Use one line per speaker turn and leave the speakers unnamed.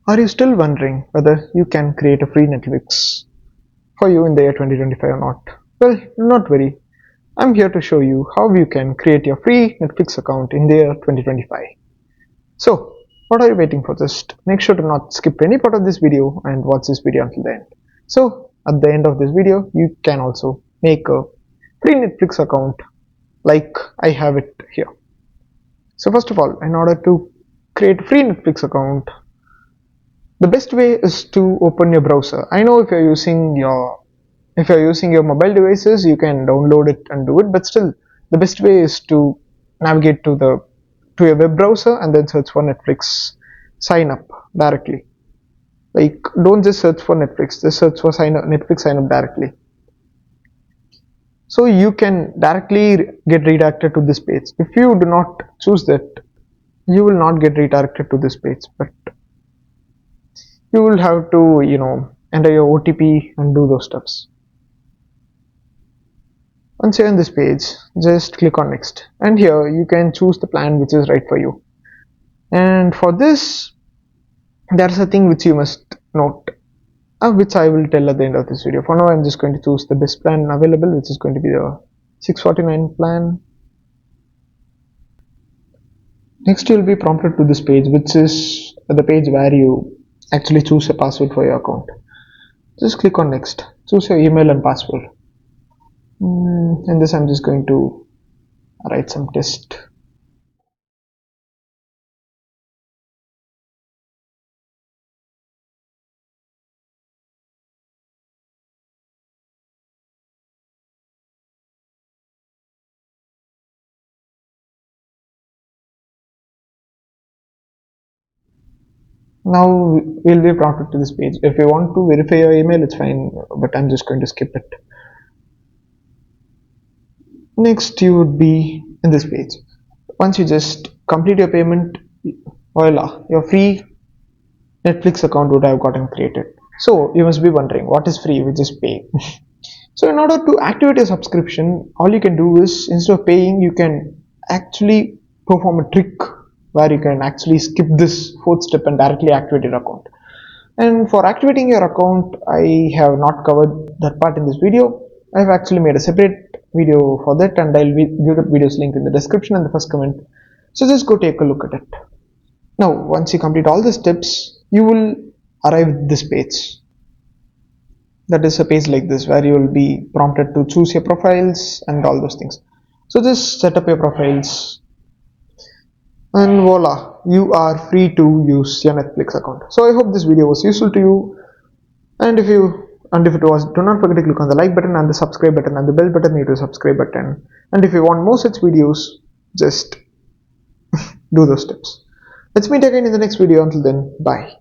Are you still wondering whether you can create a free Netflix for you in the year 2025 or not? Well, not worry. I'm here to show you how you can create your free Netflix account in the year 2025. So, what are you waiting for? Just make sure to not skip any part of this video and watch this video until the end. So, at the end of this video, you can also make a free Netflix account like I have it here. So first of all, in order to create a free Netflix account, the best way is to open your browser. I know if you're using your mobile devices, you can download it and do it, but still the best way is to navigate to your web browser and then search for Netflix, sign up directly. Like, don't just search for Netflix, just search for Netflix sign up directly. So you can directly get redirected to this page. If you do not choose that, you will not get redirected to this page, but you will have to enter your OTP and do those steps. Once you're on this page, just click on next, and here you can choose the plan which is right for you. And for this, there's a thing which you must note, which I will tell at the end of this video. For now, I'm just going to choose the best plan available, which is going to be the 649 plan. Next, you'll be prompted to this page, which is the page where you actually choose a password for your account. Just click on next, choose your email and password. In this, I'm just going to write some text. Now we'll be prompted to this page. If you want to verify your email, it's fine, but I'm just going to skip it. Next, you would be in this page. Once you just complete your payment, voila, your free Netflix account would have gotten created. So you must be wondering, what is free? We just pay. So in order to activate your subscription, all you can do is, instead of paying, you can actually perform a trick where you can actually skip this fourth step and directly activate your account. And for activating your account, I have not covered that part in this video. I have actually made a separate video for that, and I'll give that video's link in the description and the first comment. So just go take a look at it. Now, once you complete all the steps, you will arrive at this page. That is a page like this, where you will be prompted to choose your profiles and all those things. So just set up your profiles, and voila, you are free to use your Netflix account. So I hope this video was useful to you, and if it was, do not forget to click on the like button and the subscribe button and the bell button near to subscribe button. And if you want more such videos, just do those steps. Let's meet again in the next video. Until then, bye.